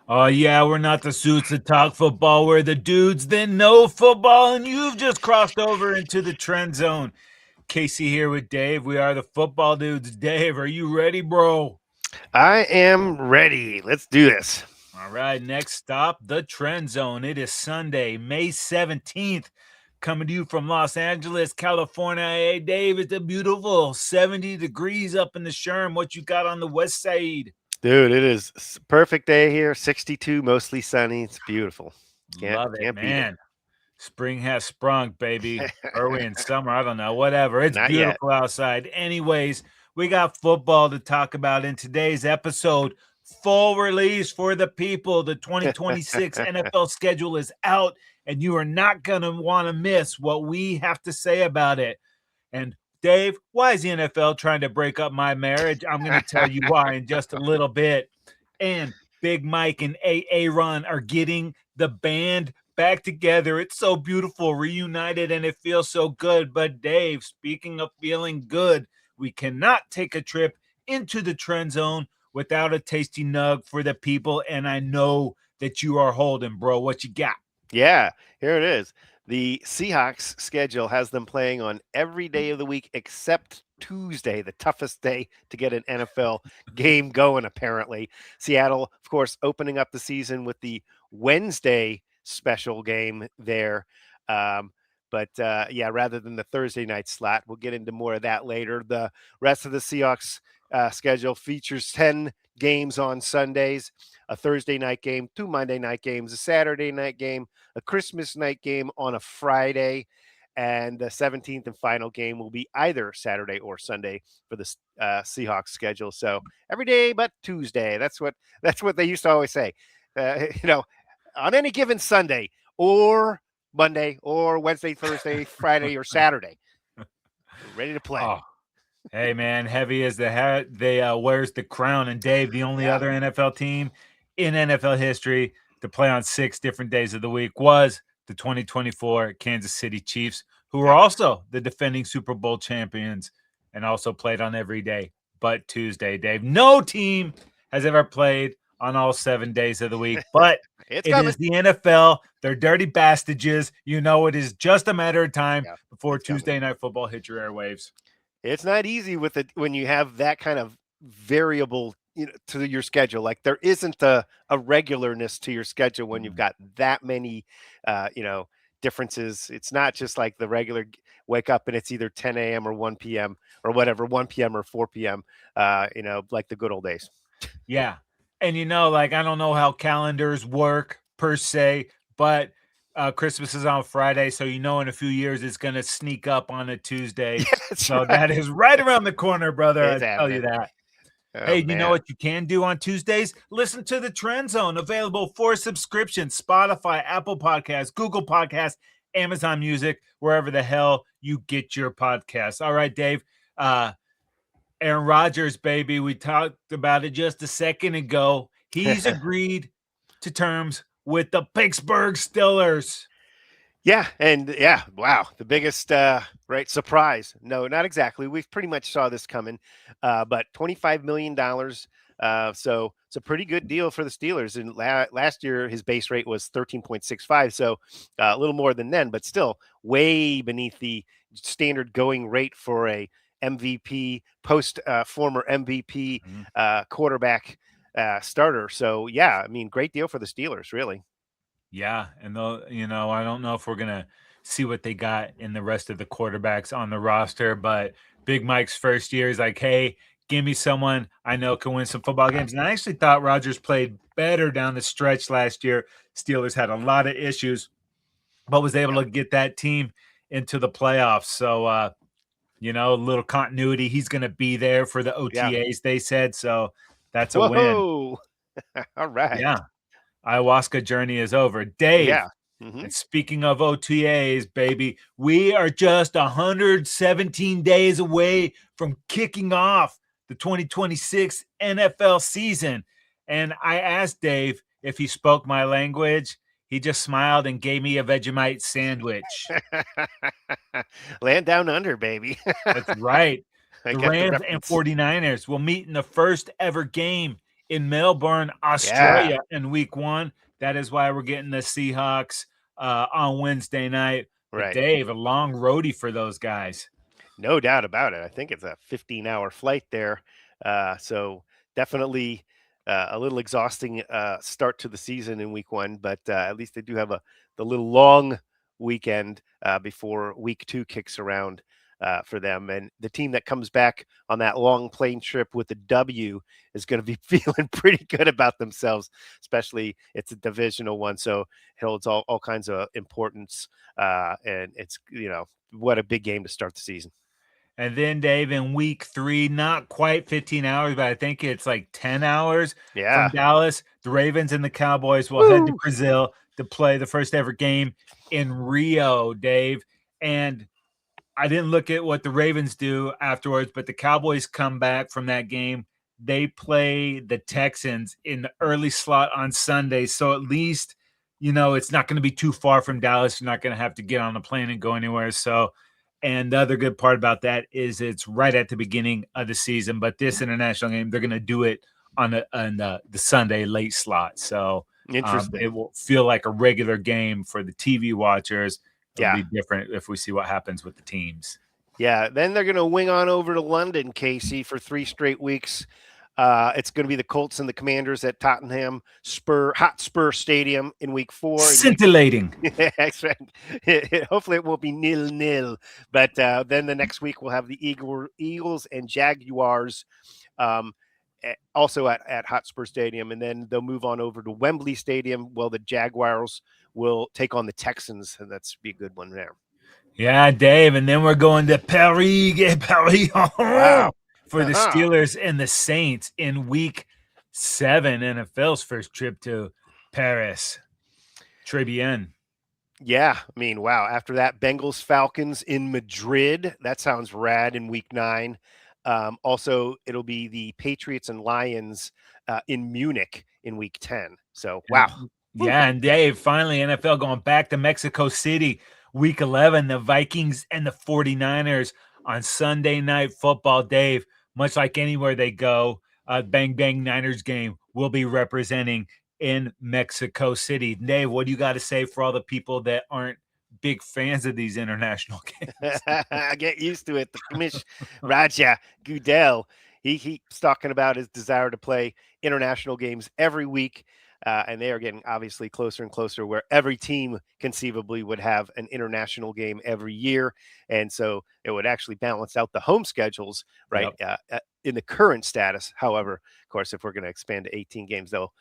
Oh, yeah, we're not the suits that talk football. We're the dudes that know football, and you've just crossed over into the trend zone. Casey here with Dave. We are the football dudes. Dave, are you ready, bro? I am ready. Let's do this. All right, next stop, the trend zone. It is Sunday, May 17th, coming to you from Los Angeles, California. Hey, Dave, it's a beautiful 70 degrees up in the Sherm. What you got on the west side? Dude, it is perfect day here. 62, mostly sunny. It's beautiful. Can't Love it, can't beat it. man. Spring has sprung, baby. Are we in summer? I don't know. Whatever. It's Not yet. beautiful outside. Anyways, we got football to talk about in today's episode. Full release for the people. The 2026 NFL schedule is out, and you are not going to want to miss what we have to say about it. And Dave, why is the NFL trying to break up my marriage? I'm going to tell you why in just a little bit. And Big Mike and Aaron are getting the band back together. It's so beautiful, reunited, and it feels so good. But Dave, speaking of feeling good, we cannot take a trip into the trend zone without a tasty nug for the people. And I know that you are holding, bro. What you got? Yeah, here it is. The Seahawks schedule has them playing on every day of the week except Tuesday, the toughest day to get an NFL game going, apparently. Seattle, of course, opening up the season with the Wednesday special game there. But rather than the Thursday night slot, we'll get into more of that later. The rest of the Seahawks schedule features 10 games on Sundays, a Thursday night game, 2 Monday night games, a Saturday night game, a Christmas night game on a Friday, and the 17th and final game will be either Saturday or Sunday for the Seahawks schedule. So every day but Tuesday. That's what they used to always say. On any given Sunday or Monday or Wednesday, Thursday, Friday, or Saturday, we're ready to play. Oh, hey, man, heavy as the hat, they wears the crown. And Dave, the only Yeah. other NFL team in NFL history to play on 6 different days of the week was the 2024 Kansas City Chiefs, who were Yeah. also the defending Super Bowl champions and also played on every day but Tuesday, Dave. No team has ever played on all 7 days of the week, but It's it coming. is the NFL. They're dirty bastages. You know, it is just a matter of time Yeah, before it's coming. Tuesday Night Football hits your airwaves. It's not easy with it when you have that kind of variable, to your schedule. Like there isn't a regularness to your schedule when you've got that many, differences. It's not just like the regular wake up and it's either 10 a.m. or 1 p.m. or whatever, 1 p.m. or 4 p.m. Like the good old days. Yeah. And like I don't know how calendars work per se, but Christmas is on Friday, so in a few years it's gonna sneak up on a Tuesday. That's So right. that is right around the corner, brother. I It's tell you happening. that. Oh Hey, you know man. what you can do on Tuesdays? Listen to the Trend Zone, available for subscription. Spotify, Apple Podcasts, Google Podcasts, Amazon Music, wherever the hell you get your podcasts. All right, Dave. Aaron Rodgers, baby. We talked about it just a second ago. He's agreed to terms with the Pittsburgh Steelers. Yeah, and yeah, wow, the biggest right surprise. No, not exactly. We've pretty much saw this coming, but $25 million. So it's a pretty good deal for the Steelers. And last year, his base rate was 13.65, so a little more than then, but still way beneath the standard going rate for a MVP post former MVP quarterback starter. So yeah, I mean, great deal for the Steelers, really. Yeah, and though I don't know if we're gonna see what they got in the rest of the quarterbacks on the roster, but Big Mike's first year is like, hey, give me someone I know can win some football games. And I actually thought Rodgers played better down the stretch last year. Steelers had a lot of issues, but was able Yeah. to get that team into the playoffs. So a little continuity. He's gonna be there for the Yeah. OTAs, they said. So that's a win. Whoa. All right. Yeah. Ayahuasca journey is over. Dave, Yeah. Hmm. and speaking of OTAs, baby, we are just 117 days away from kicking off the 2026 NFL season. And I asked Dave if he spoke my language. He just smiled and gave me a Vegemite sandwich. Land down under, baby. That's right. I The got the Rams and reference. 49ers will meet in the first ever game in Melbourne, Yeah. Australia in week 1. That is why we're getting the Seahawks on Wednesday night. But Right. Dave, a long roadie for those guys. No doubt about it. I think it's a 15-hour flight there. So definitely a little exhausting start to the season in week 1, but at least they do have the little long weekend before week 2 kicks around for them. And the team that comes back on that long plane trip with the W is going to be feeling pretty good about themselves, especially it's a divisional one. So it holds all kinds of importance. And it's, what a big game to start the season. And then, Dave, in week 3, not quite 15 hours, but I think it's like 10 hours from Yeah. Dallas. The Ravens and the Cowboys will head to Woo! Brazil to play the first ever game in Rio, Dave. And I didn't look at what the Ravens do afterwards, but the Cowboys come back from that game. They play the Texans in the early slot on Sunday. So at least, it's not going to be too far from Dallas. You're not going to have to get on a plane and go anywhere. So, and the other good part about that is it's right at the beginning of the season. But this international game, they're going to do it on the Sunday late slot. So Interesting. it will feel like a regular game for the TV watchers. It'll Yeah. be different if we see what happens with the teams. Yeah. Then they're going to wing on over to London, Casey, for 3 straight weeks. It's going to be the Colts and the Commanders at Tottenham Hotspur Stadium in week 4. Scintillating. That's right. Hopefully it won't be 0-0. But then the next week we'll have the Eagles and Jaguars also at Hotspur Stadium. And then they'll move on over to Wembley Stadium. Well, the Jaguars will take on the Texans, and that's be a good one there. Yeah, Dave. And then we're going to Paris Wow. for the Steelers and the Saints in week 7, NFL's first trip to Paris. Très bien. Yeah, I mean, wow. After that, Bengals Falcons in Madrid. That sounds rad in week 9. Also, it'll be the Patriots and Lions in Munich in week 10. So, wow. Yeah, and Dave, finally, NFL going back to Mexico City, week 11, the Vikings and the 49ers on Sunday Night Football. Dave, much like anywhere they go, Bang Bang Niners game will be representing in Mexico City. Dave, what do you got to say for all the people that aren't big fans of these international games? Get used to it. The commish Raja Goodell, he's talking about his desire to play international games every week. And they are getting obviously closer and closer where every team conceivably would have an international game every year. And so it would actually balance out the home schedules, right? Yep. In the current status. However, of course, if we're going to expand to 18 games, they'll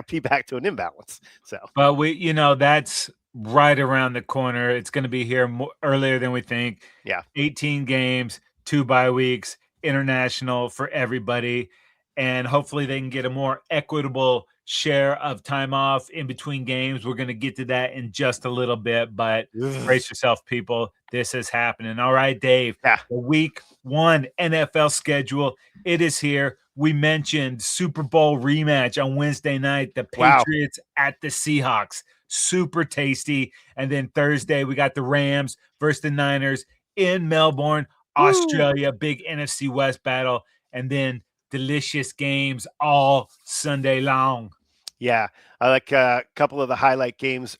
be back to an imbalance. So, but that's right around the corner. It's going to be here earlier than we think. yeah. 18 games, 2 bye weeks, international for everybody. And hopefully they can get a more equitable share of time off in between games. We're going to get to that in just a little bit, but brace yourself, people. This is happening. All right, Dave. Yeah. The week 1 NFL schedule, it is here. We mentioned Super Bowl rematch on Wednesday night, the Patriots at the Seahawks. Super tasty. And then Thursday, we got the Rams versus the Niners in Melbourne, Australia. Big NFC West battle. And then delicious games all Sunday long. Yeah, I like a couple of the highlight games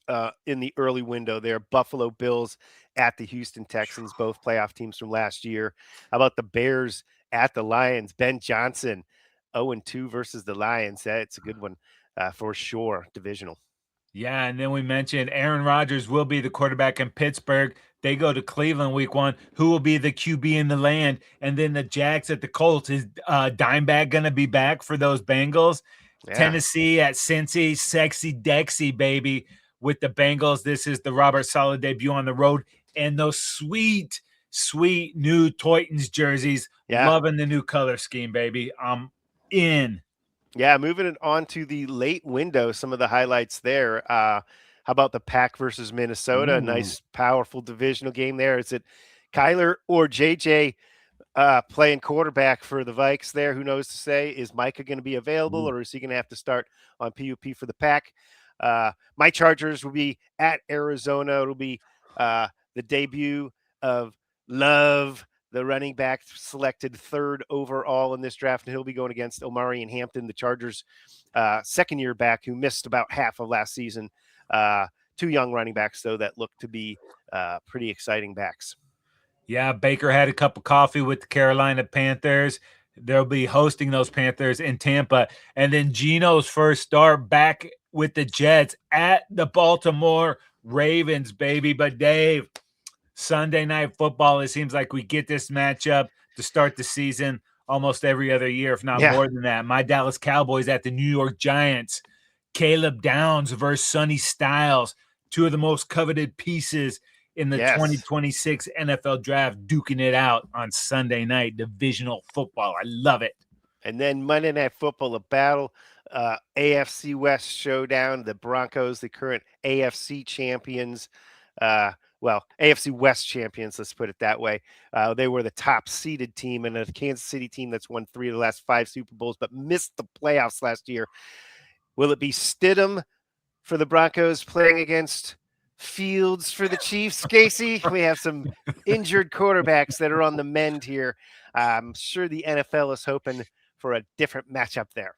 in the early window there. Buffalo Bills at the Houston Texans, both playoff teams from last year. How about the Bears at the Lions? Ben Johnson, 0-2 versus the Lions. That's a good one for sure, divisional. Yeah, and then we mentioned Aaron Rodgers will be the quarterback in Pittsburgh. They go to Cleveland week 1. Who will be the QB in the land? And then the Jags at the Colts. Is Dimebag going to be back for those Bengals? Yeah. Tennessee at Cincy, sexy Dexy, baby, with the Bengals. This is the Robert Saleh debut on the road. And those sweet, sweet new Titans jerseys. Yeah. Loving the new color scheme, baby. I'm in. Yeah, moving it on to the late window, some of the highlights there. How about the Pack versus Minnesota? Ooh. A nice, powerful divisional game there. Is it Kyler or JJ playing quarterback for the Vikes there? Who knows to say? Is Micah going to be available, or is he going to have to start on PUP for the Pack? My Chargers will be at Arizona. It'll be the debut of Love, the running back selected third overall in this draft, and he'll be going against Omari and Hampton, the Chargers' second-year back who missed about half of last season. Two young running backs, though, that look to be pretty exciting backs. Yeah, Baker had a cup of coffee with the Carolina Panthers. They'll be hosting those Panthers in Tampa. And then Geno's first start back with the Jets at the Baltimore Ravens, baby. But Dave, Sunday Night Football, it seems like we get this matchup to start the season almost every other year, if not more than that. My Dallas Cowboys at the New York Giants. Caleb Downs versus Sonny Styles, two of the most coveted pieces in the 2026 NFL draft, duking it out on Sunday night, divisional football. I love it. And then Monday Night Football, a battle, AFC West showdown. The Broncos, the current AFC champions, AFC West champions, let's put it that way. They were the top seeded team, and a Kansas City team that's won 3 of the last 5 Super Bowls, but missed the playoffs last year. Will it be Stidham for the Broncos playing against Fields for the Chiefs, Casey? We have some injured quarterbacks that are on the mend here. I'm sure the NFL is hoping for a different matchup there.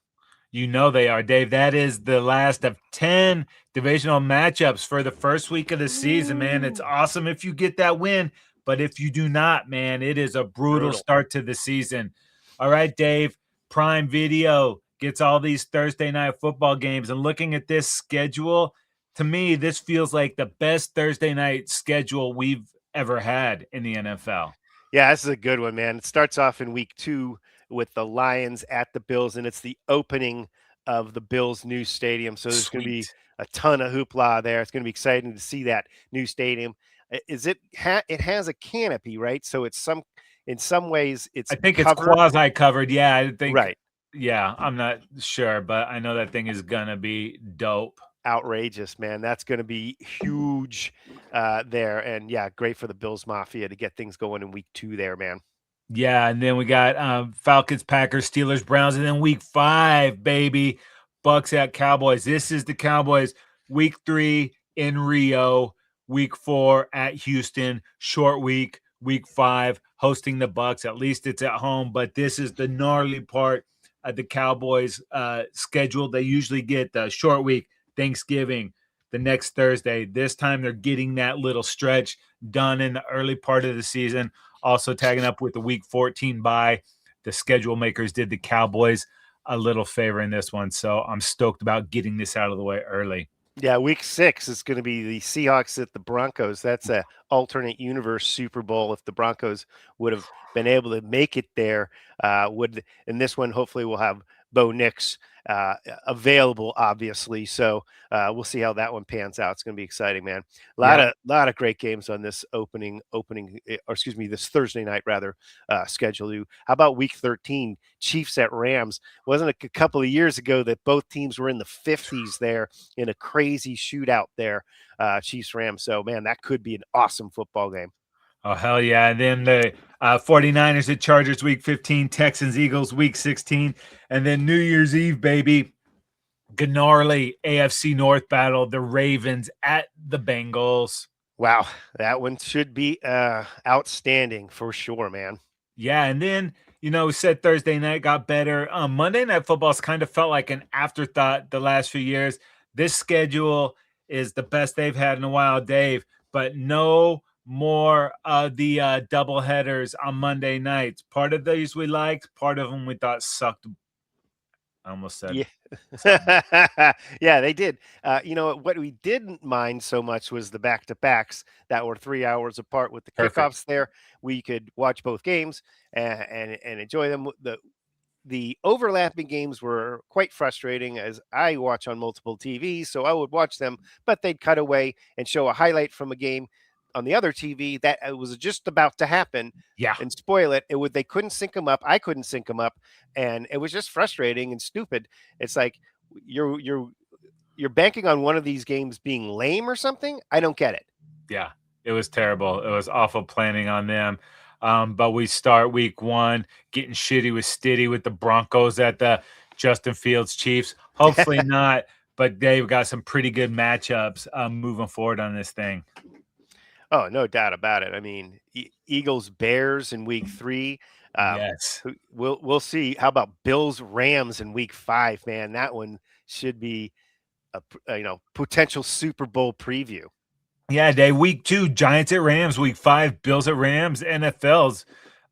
You know they are, Dave. That is the last of 10 divisional matchups for the first week of the season, man. It's awesome if you get that win, but if you do not, man, it is a brutal start to the season. All right, Dave, Prime Video gets all these Thursday night football games, and looking at this schedule, to me, this feels like the best Thursday night schedule we've ever had in the NFL. Yeah, this is a good one, man. It starts off in week 2 with the Lions at the Bills, and it's the opening of the Bills' new stadium. So there's going to be a ton of hoopla there. It's going to be exciting to see that new stadium. It has a canopy, right? So it's in some ways it's I think covered. It's quasi covered. Yeah, I think right. Yeah, I'm not sure, but I know that thing is gonna be dope. Outrageous, man. That's going to be huge there. And yeah, great for the Bills Mafia to get things going in week 2 there, man. Yeah, and then we got Falcons, Packers, Steelers, Browns, and then week 5, baby, Bucks at Cowboys. This is the Cowboys. Week 3 in Rio, week 4 at Houston, short week, week 5 hosting the Bucks. At least it's at home, but this is the gnarly part of the Cowboys schedule. They usually get the short week, Thanksgiving, the next Thursday. This time they're getting that little stretch done in the early part of the season. Also tagging up with the week 14 bye. The schedule makers did the Cowboys a little favor in this one. So I'm stoked about getting this out of the way early. Yeah, week 6 is going to be the Seahawks at the Broncos. That's a alternate universe Super Bowl. If the Broncos would have been able to make it there, in this one, hopefully we'll have Bo Nix available, obviously. So we'll see how that one pans out. It's going to be exciting, man. A lot of great games on this this Thursday night schedule. How about week 13, Chiefs at Rams? Wasn't it a couple of years ago that both teams were in the 50s there in a crazy shootout there, Chiefs Rams? So man, that could be an awesome football game. Oh, hell yeah. And then the 49ers at Chargers week 15, Texans, Eagles week 16. And then New Year's Eve, baby, gnarly AFC North battle, the Ravens at the Bengals. Wow, that one should be outstanding for sure, man. Yeah, and then, we said Thursday night got better. Monday Night Football's kind of felt like an afterthought the last few years. This schedule is the best they've had in a while, Dave, but no more of the double headers on Monday nights. Part of these we liked, part of them we thought sucked. I almost said yeah, they did. What we didn't mind so much was the back-to-backs that were 3 hours apart with the kickoffs there. We could watch both games and enjoy them. The overlapping games were quite frustrating as I watch on multiple TVs, so I would watch them, but they'd cut away and show a highlight from a game on the other TV that it was just about to happen, and spoil it. They couldn't sync them up. I couldn't sync them up, and it was just frustrating and stupid. It's like you're banking on one of these games being lame or something. I don't get it. Yeah, it was terrible. It was awful planning on them. But we start week 1 getting shitty with Stiddy with the Broncos at the Justin Fields Chiefs. Hopefully not, but they've got some pretty good matchups moving forward on this thing. Oh, no doubt about it. I mean, Eagles Bears in week 3. Yes. We'll see. How about Bills Rams in week 5, man? That one should be a potential Super Bowl preview. Yeah, day week 2, Giants at Rams, week 5, Bills at Rams, NFL's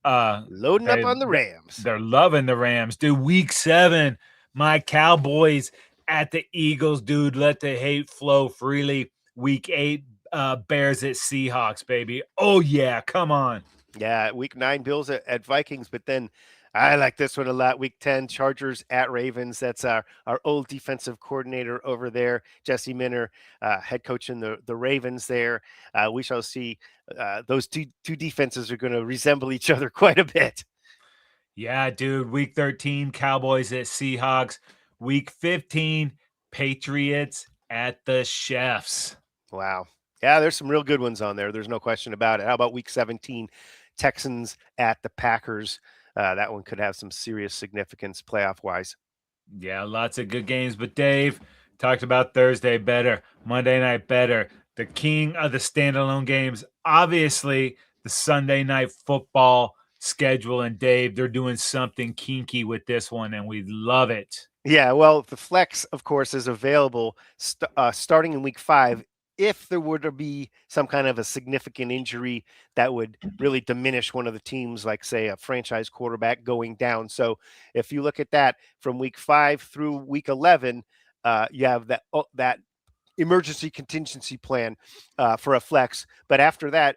Loading up they on the Rams. they're loving the Rams. Dude, week 7, my Cowboys at the Eagles, dude. Let the hate flow freely. Week 8, Bears at Seahawks, baby. Oh yeah, come on. Yeah, week 9 Bills at Vikings, but then I like this one a lot. Week 10 Chargers at Ravens. That's our old defensive coordinator over there, Jesse Minner, head coach in the Ravens there. We shall see. Those two defenses are going to resemble each other quite a bit. Yeah, dude. Week 13, Cowboys at Seahawks. Week 15, Patriots at the Chefs. Wow. Yeah, there's some real good ones on there. There's no question about it. How about week 17, Texans at the Packers? That one could have some serious significance playoff wise. Yeah, lots of good games. But Dave talked about Thursday better, Monday night better. The king of the standalone games, obviously, the Sunday night football schedule. And Dave, they're doing something kinky with this one, and we love it. Yeah, well, the flex, of course, is available starting in week 5. If there were to be some kind of a significant injury that would really diminish one of the teams, like say a franchise quarterback going down. So if you look at that from week 5 through week 11, you have that emergency contingency plan for a flex. But after that,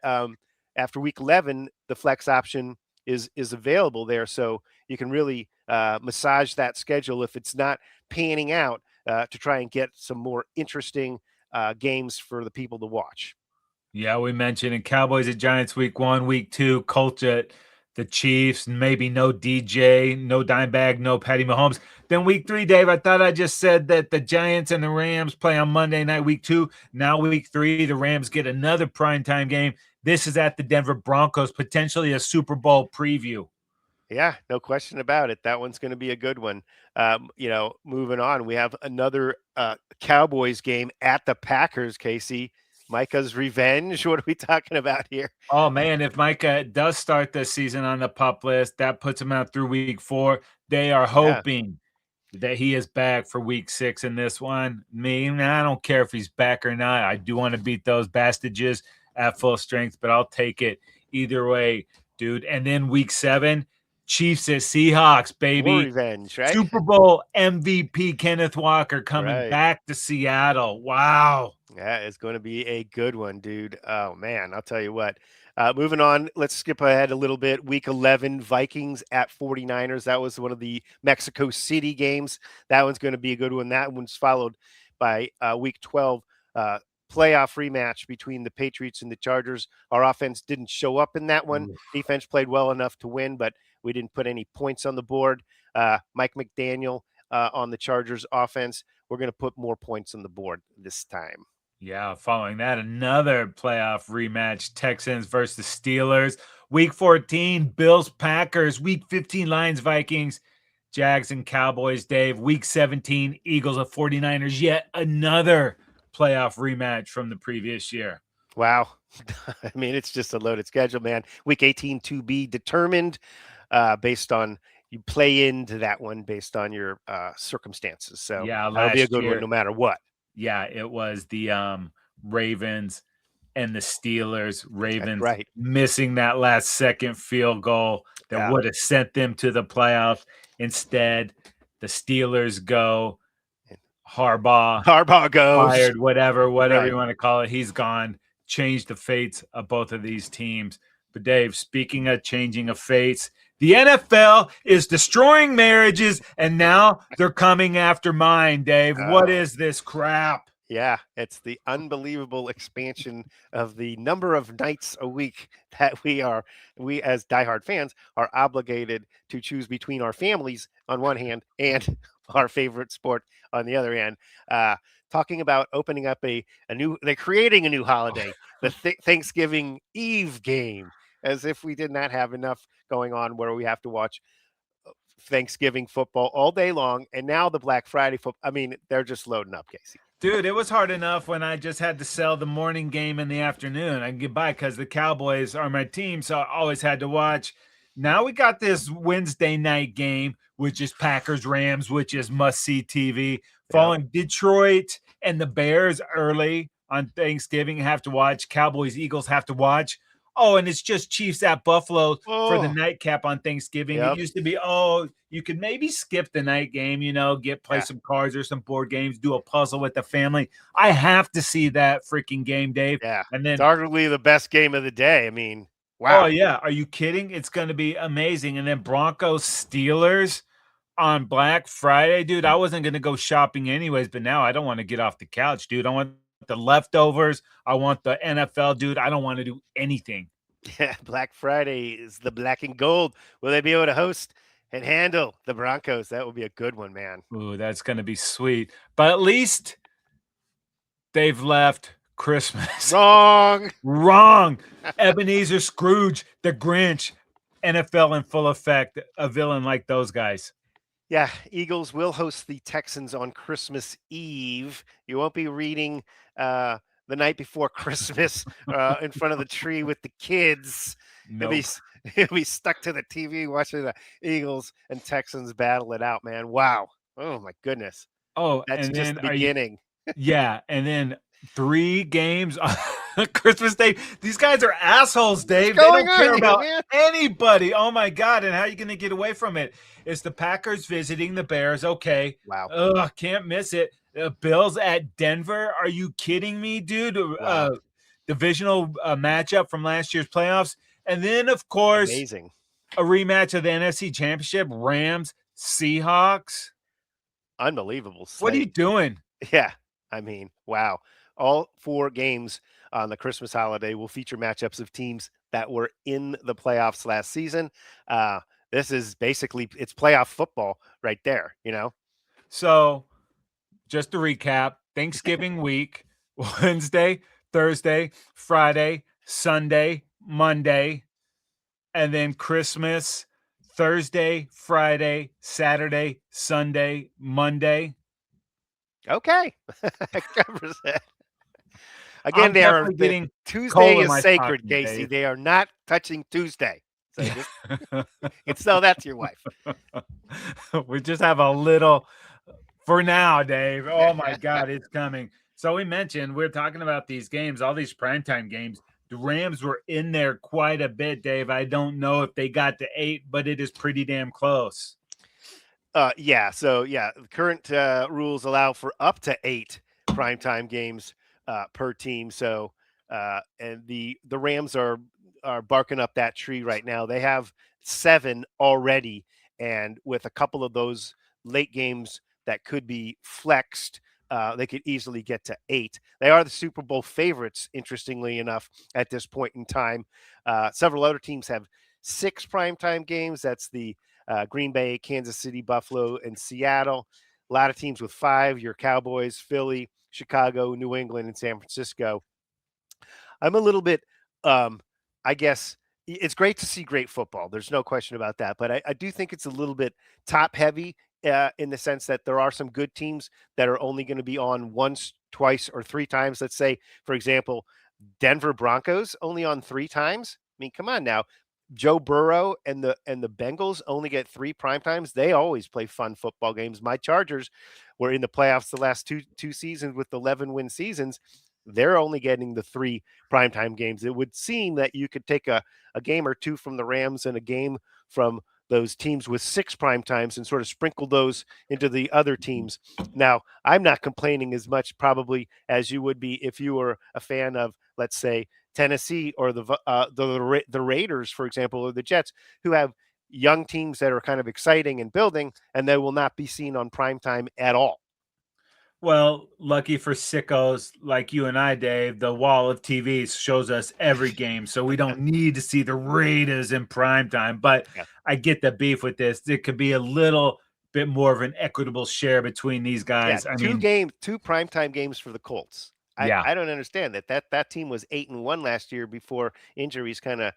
after week 11, the flex option is available there. So you can really massage that schedule if it's not panning out to try and get some more interesting games for the people to watch. Yeah, we mentioned in Cowboys at Giants week 1, week 2, Colts at the Chiefs, maybe no DJ, no Dimebag, no Patty Mahomes. Then week 3, Dave, I thought I just said that the Giants and the Rams play on Monday night, week 2. Now week 3, the Rams get another primetime game. This is at the Denver Broncos, potentially a Super Bowl preview. Yeah, no question about it. That one's going to be a good one. Moving on, we have another Cowboys game at the Packers, Casey. Micah's revenge. What are we talking about here? Oh man, if Micah does start this season on the pup list, that puts him out through week 4. They are Yeah. hoping that he is back for week 6 in this one. I don't care if he's back or not. I do want to beat those bastages at full strength, but I'll take it either way, dude. And then week 7, Chiefs at Seahawks, baby. More revenge, right? Super Bowl MVP Kenneth Walker coming Right. back to Seattle. Wow. Yeah, it's going to be a good one, dude. Oh man, I'll tell you what. Moving on, let's skip ahead a little bit. Week 11, Vikings at 49ers. That was one of the Mexico City games. That one's going to be a good one. That one's followed by week 12, playoff rematch between the Patriots and the Chargers. Our offense didn't show up in that one. Oof. Defense played well enough to win, but we didn't put any points on the board. Mike McDaniel on the Chargers offense. We're going to put more points on the board this time. Yeah, following that, another playoff rematch, Texans versus Steelers. Week 14, Bills, Packers. Week 15, Lions, Vikings, Jags, and Cowboys, Dave. Week 17, Eagles of 49ers. Yet another playoff rematch from the previous year. Wow. I mean, it's just a loaded schedule, man. Week 18 to be determined based on you play into that one based on your circumstances. So yeah, that'll be a good year, one no matter what. Yeah, it was the Ravens and the Steelers. Ravens right. missing that last second field goal that would have sent them to the playoffs. Instead, the Steelers go. Harbaugh goes. Fired, whatever you want to call it. He's gone. Changed the fates of both of these teams. But Dave, speaking of changing of fates, the NFL is destroying marriages, and now they're coming after mine, Dave. What is this crap? Yeah, it's the unbelievable expansion of the number of nights a week that we as diehard fans are obligated to choose between our families on one hand and our favorite sport on the other hand. Talking about opening up they're creating a new holiday, the Thanksgiving Eve game, as if we did not have enough going on where we have to watch Thanksgiving football all day long. And now the Black Friday football. I mean, they're just loading up, Casey. Dude, it was hard enough when I just had to sell the morning game in the afternoon. I can get by because the Cowboys are my team, so I always had to watch. Now we got this Wednesday night game, which is Packers Rams, which is must see TV. Yep. Following Detroit and the Bears early on Thanksgiving, have to watch. Cowboys Eagles have to watch. Oh, and it's just Chiefs at Buffalo for the Oh, nightcap on Thanksgiving. It yep. used to be, you could maybe skip the night game, get play Yeah. some cards or some board games, do a puzzle with the family. I have to see that freaking game, Dave. Yeah. And It's then, arguably the best game of the day. I mean, oh wow. yeah, are you kidding? It's going to be amazing. And then Broncos Steelers on Black Friday, dude. I wasn't going to go shopping anyways, but now I don't want to get off the couch, dude. I want the leftovers. I want the NFL, dude. I don't want to do anything. Yeah. Black Friday is the black and gold. Will they be able to host and handle the Broncos? That would be a good one, man. Ooh, that's going to be sweet. But at least they've left Christmas. Wrong. Wrong. Ebenezer Scrooge, the Grinch, NFL in full effect, a villain like those guys. Yeah, Eagles will host the Texans on Christmas Eve. You won't be reading the night before Christmas in front of the tree with the kids. You'll be Nope. you'll be stuck to the TV watching the Eagles and Texans battle it out, man. Wow. Oh my goodness. Oh, That's and just then the are you beginning. yeah, and then 3 games on Christmas Day. These guys are assholes, What's Dave. They going don't care on here, about man? anybody. Oh my god, and how are you gonna get away from it? It's the Packers visiting the Bears. Okay. Wow. Ugh, can't miss it. Bills at Denver. Are you kidding me, dude? Wow. Divisional matchup from last year's playoffs. And then, of course, Amazing. a rematch of the NFC Championship, Rams, Seahawks. Unbelievable What are you slate. doing? Yeah. I mean, wow. All 4 games on the Christmas holiday will feature matchups of teams that were in the playoffs last season. This is basically it's playoff football right there, you know? So, just to recap, Thanksgiving week, Wednesday, Thursday, Friday, Sunday, Monday, and then Christmas, Thursday, Friday, Saturday, Sunday, Monday. Okay. Covers that. Again, I'm they are definitely the getting Tuesday coal in is my sacred, stocking, Casey. Dave. They are not touching Tuesday. So just Yeah. you can tell that to your wife. We just have a little for now, Dave. Oh my God, it's coming. So we mentioned we're talking about these games, all these primetime games. The Rams were in there quite a bit, Dave. I don't know if they got to 8, but it is pretty damn close. Yeah. So yeah, the current rules allow for up to 8 primetime games per team. So and the Rams are barking up that tree right now. They have 7 already, and with a couple of those late games that could be flexed. They could easily get to 8. They are the Super Bowl favorites, interestingly enough, at this point in time. Several other teams have 6 primetime games. That's the Green Bay, Kansas City, Buffalo, and Seattle. A lot of teams with 5. Your Cowboys, Philly, Chicago, New England, and San Francisco. I'm a little bit, I guess, it's great to see great football. There's no question about that. But I do think it's a little bit top heavy in the sense that there are some good teams that are only going to be on once, twice, or 3 times. Let's say, for example, Denver Broncos only on 3 times. I mean, come on now. Joe Burrow and the Bengals only get 3 prime times. They always play fun football games. My Chargers were in the playoffs the last two seasons with 11-win seasons. They're only getting the 3 primetime games. It would seem that you could take a game or 2 from the Rams and a game from those teams with 6 prime times and sort of sprinkle those into the other teams. Now, I'm not complaining as much probably as you would be if you were a fan of, let's say, Tennessee or the Raiders, for example, or the Jets, who have young teams that are kind of exciting and building, and they will not be seen on primetime at all. Well, lucky for sickos like you and I, Dave, the wall of TVs shows us every game, so we don't need to see the Raiders in prime time. But Yeah. I get the beef with this. It could be a little bit more of an equitable share between these Yeah, guys. I mean, 2 primetime games for the Colts. yeah. I don't understand that team was 8-1 last year before injuries kind of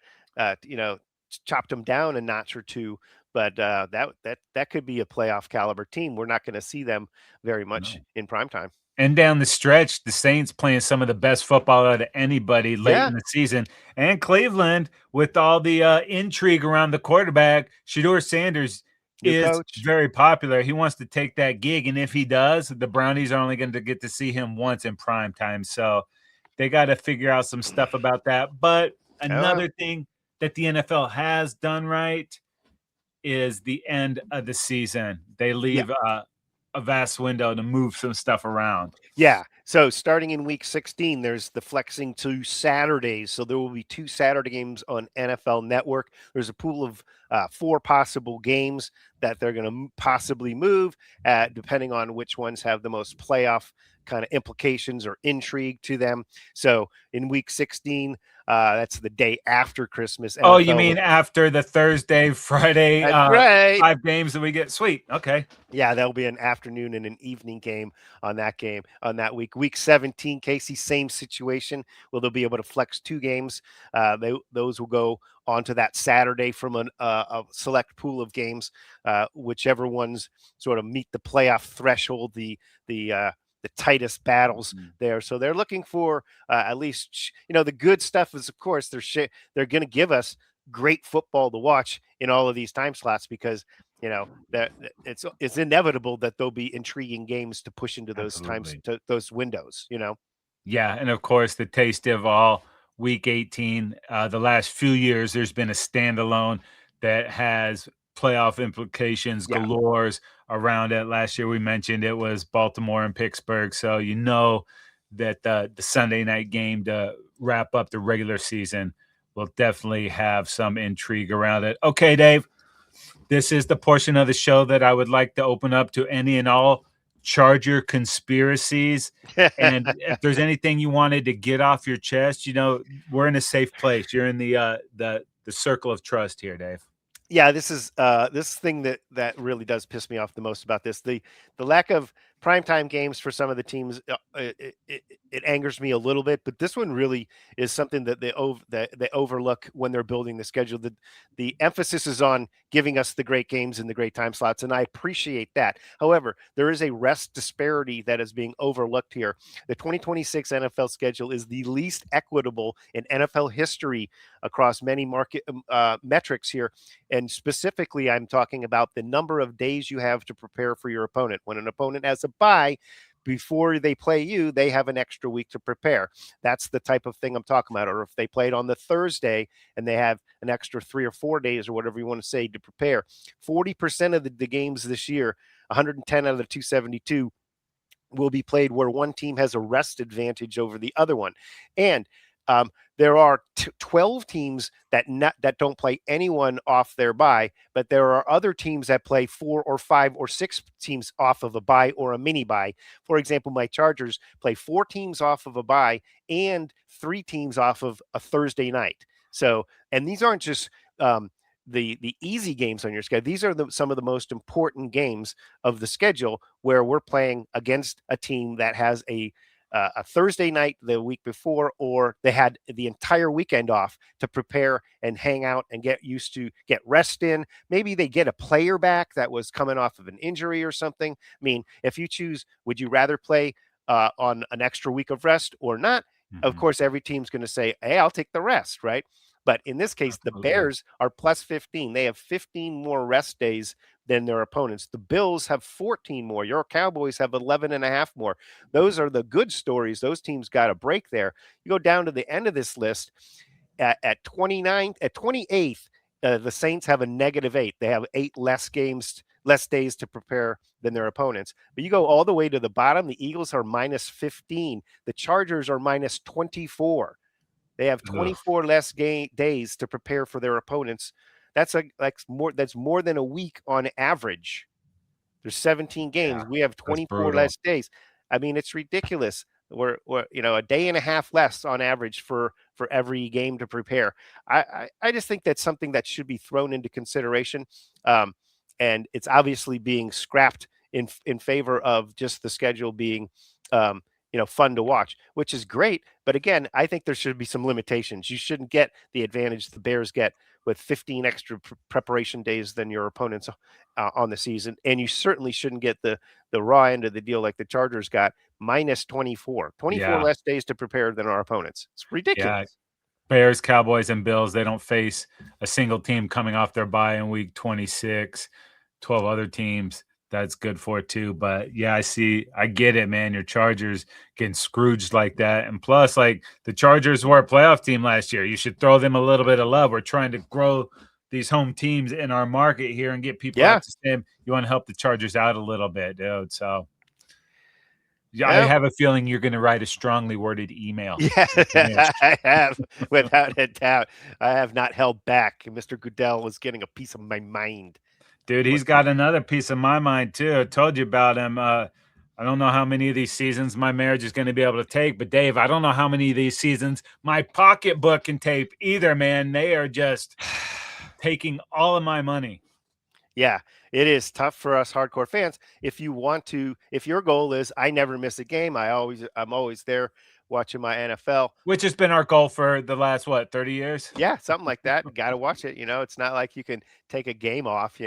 chopped them down a notch or 2. but that could be a playoff caliber team. We're not going to see them very much No. in primetime. And down the stretch, the Saints playing some of the best football out of anybody late Yeah, in the season, and Cleveland with all the intrigue around the quarterback, Shador Sanders new is coach. very popular. He wants to take that gig, and if he does, the Brownies are only going to get to see him once in prime time. So they got to figure out some stuff about that. But Oh, another thing that the NFL has done right is the end of the season. They yeah. leave a vast window to move some stuff around. Yeah. So starting in week 16, there's the flexing to Saturdays. So there will be 2 Saturday games on NFL Network. There's a pool of 4 possible games that they're going to possibly move, depending on which ones have the most playoff kind of implications or intrigue to them. So in week 16, that's the day after Christmas. Oh, you NFL. mean after the Thursday, Friday, That's right. 5 games that we get? Sweet. Okay. Yeah, there'll be an afternoon and an evening game on that week. Week 17, Casey, same situation. Will they be able to flex 2 games? Those will go onto that Saturday from a select pool of games, whichever ones sort of meet the playoff threshold, the tightest battles there. So they're looking for at least the good stuff is, of course, they're going to give us great football to watch in all of these time slots because that it's inevitable that there'll be intriguing games to push into those times, Absolutely. to those windows. Yeah, and of course, the taste of all week 18. The last few years, there's been a standalone that has playoff implications Yeah, galores around it. Last year, we mentioned it was Baltimore and Pittsburgh. So you know that the Sunday night game to wrap up the regular season will definitely have some intrigue around it. Okay, Dave, this is the portion of the show that I would like to open up to any and all Charger conspiracies. And if there's anything you wanted to get off your chest, we're in a safe place. You're in the circle of trust here, Dave. yeah, this is this thing that really does piss me off the most about this. The lack of primetime games for some of the teams, it angers me a little bit, but this one really is something that they overlook when they're building the schedule. The emphasis is on giving us the great games and the great time slots, and I appreciate that. However, there is a rest disparity that is being overlooked here. The 2026 NFL schedule is the least equitable in NFL history across many market metrics here. And specifically, I'm talking about the number of days you have to prepare for your opponent. When an opponent has a bye, before they play you, they have an extra week to prepare. That's the type of thing I'm talking about. Or if they played on the Thursday and they have an extra 3 or 4 days or whatever you want to say to prepare. 40% of the games this year, 110 out of the 272, will be played where one team has a rest advantage over the other one. And there are 12 teams that don't play anyone off their bye, but there are other teams that play 4 or 5 or 6 teams off of a bye or a mini bye. For example, my Chargers play 4 teams off of a bye and 3 teams off of a Thursday night. So, and these aren't just the easy games on your schedule. These are some of the most important games of the schedule where we're playing against a team that has a Thursday night the week before, or they had the entire weekend off to prepare and hang out and get rest in. Maybe they get a player back that was coming off of an injury or something. I mean, if you choose, would you rather play on an extra week of rest or not? Of course, every team's going to say, hey, I'll take the rest, right? But in this case, the Absolutely. Bears are plus 15. They have 15 more rest days than their opponents. The Bills have 14 more. Your Cowboys have 11 and a half more. Those are the good stories. Those teams got a break there. You go down to the end of this list at 29, at 28th, the Saints have a -8. They have 8 less days to prepare than their opponents. But you go all the way to the bottom, the Eagles are -15. The Chargers are -24. They have Ugh, 24 less days to prepare for their opponents. That's more than a week on average. There's 17 yeah, games. We have that's 24 brutal. less days. I mean, it's ridiculous. We're a day and a half less on average for every game to prepare. I just think that's something that should be thrown into consideration, and it's obviously being scrapped in favor of just the schedule being fun to watch, which is great. But again, I think there should be some limitations. You shouldn't get the advantage the Bears get with 15 extra preparation days than your opponents on the season, and you certainly shouldn't get the raw end of the deal like the Chargers got, minus 24 Yeah. less days to prepare than our opponents. It's Yeah. ridiculous. Bears, Cowboys, and Bills, they don't face a single team coming off their bye in week 26. 12 other teams that's good for it too. But yeah, I get it, man. Your Chargers getting Scrooged like that. And plus, like the Chargers were a playoff team last year. You should throw them a little bit of love. We're trying to grow these home teams in our market here and get people Yeah. out to them. You want to help the Chargers out a little bit, dude. So yeah, I Yeah. have a feeling you're going to write a strongly worded email. Yeah, I have, without a doubt. I have not held back. Mr. Goodell was getting a piece of my mind. Dude, he's got another piece of my mind too. I told you about him. I don't know how many of these seasons my marriage is going to be able to take, but Dave, I don't know how many of these seasons my pocketbook can tape either, man. They are just taking all of my money. Yeah, it is tough for us hardcore fans. If your goal is I never miss a game, I'm always there watching my NFL. Which has been our goal for the last 30 years? Yeah, something like that. Got to watch it. It's not like you can take a game off.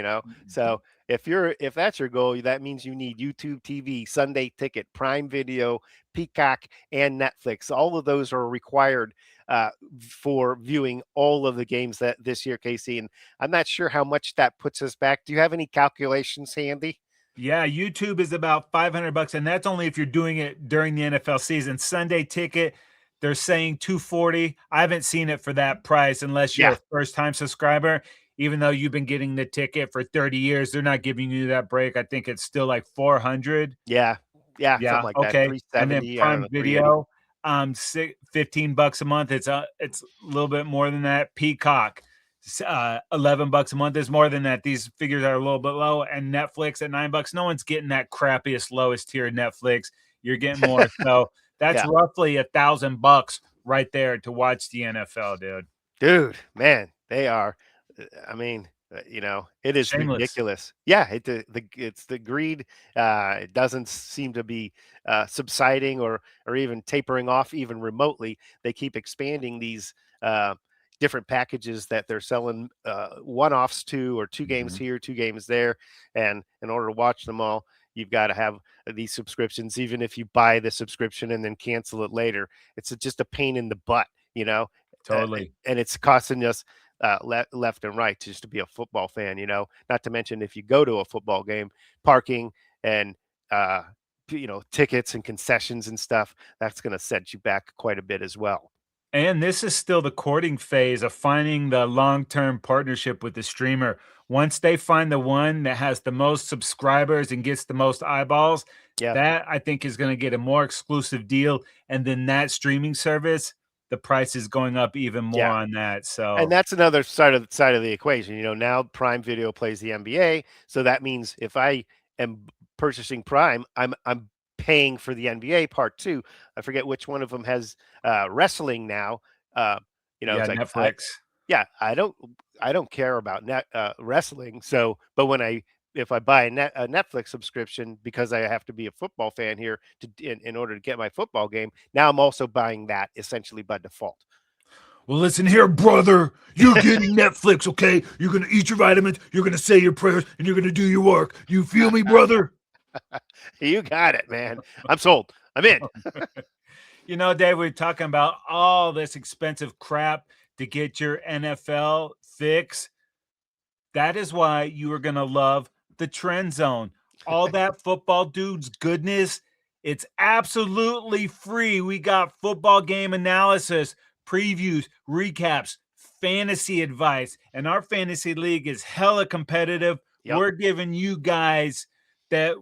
So if that's your goal, that means you need YouTube TV, Sunday Ticket, Prime Video, Peacock, and Netflix. All of those are required for viewing all of the games that this year, Casey. And I'm not sure how much that puts us back. Do you have any calculations handy? Yeah, YouTube is about $500, and that's only if you're doing it during the NFL season. Sunday Ticket, they're saying $240. I haven't seen it for that price unless you're a first-time subscriber. Even though you've been getting the ticket for 30 years, they're not giving you that break. I think it's still like $400. Yeah, something like that. Okay. And then 370. Prime Video, $15 a month. It's a little bit more than that. Peacock, $11 a month is more than that. These figures are a little bit low. And Netflix at $9. No one's getting that crappiest, lowest tier Netflix. You're getting more. So that's roughly $1,000 right there to watch the NFL, dude. Dude, man, they are. I mean, it is Shameless. ridiculous. Yeah, it's the greed. It doesn't seem to be subsiding or even tapering off even remotely. They keep expanding these different packages that they're selling one-offs to, or two games here, two games there. And in order to watch them all, you've got to have these subscriptions. Even if you buy the subscription and then cancel it later, it's just a pain in the butt, Totally. And it's costing us left and right just to be a football fan, not to mention if you go to a football game, parking and tickets and concessions and stuff, that's going to set you back quite a bit as well. And this is still the courting phase of finding the long-term partnership with the streamer. Once they find the one that has the most subscribers and gets the most eyeballs, that I think is going to get a more exclusive deal. And then that streaming service, the price is going up even more on that. So, and that's another side of the equation. Now Prime Video plays the NBA, so that means if I am purchasing Prime, I'm paying for the NBA part too. I forget which one of them has wrestling now. It's like Netflix. I don't care about wrestling. So, but if I buy a Netflix subscription because I have to be a football fan here in order to get my football game, now I'm also buying that essentially by default. Well, listen here, brother. You're getting Netflix, okay? You're going to eat your vitamins, you're going to say your prayers, and you're going to do your work. You feel me, brother? You got it, man. I'm sold. I'm in. Dave, we're talking about all this expensive crap to get your NFL fix. That is why you are going to love the TrendZone. All that football dude's goodness, it's absolutely free. We got football game analysis, previews, recaps, fantasy advice, and our fantasy league is hella competitive. We're giving you guys that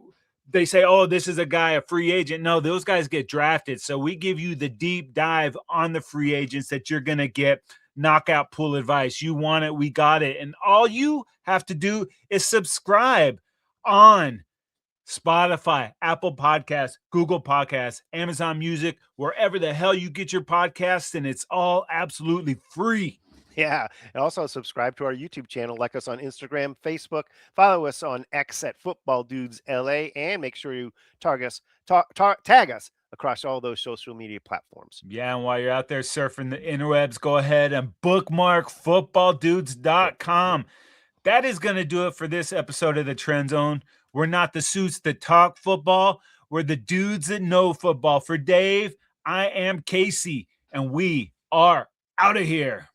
they say, oh, this is a guy, a free agent. No, those guys get drafted. So we give you the deep dive on the free agents that you're going to get. Knockout pool advice. You want it, we got it. And all you have to do is subscribe on Spotify, Apple Podcasts, Google Podcasts, Amazon Music, wherever the hell you get your podcasts, and it's all absolutely free. Yeah. And also subscribe to our YouTube channel, like us on Instagram, Facebook, follow us on X at Football Dudes LA, and make sure you tag us across all those social media platforms. Yeah, and while you're out there surfing the interwebs, go ahead and bookmark footballdudes.com. That is going to do it for this episode of the Trend Zone. We're not the suits that talk football. We're the dudes that know football. For Dave, I am Casey, and we are out of here.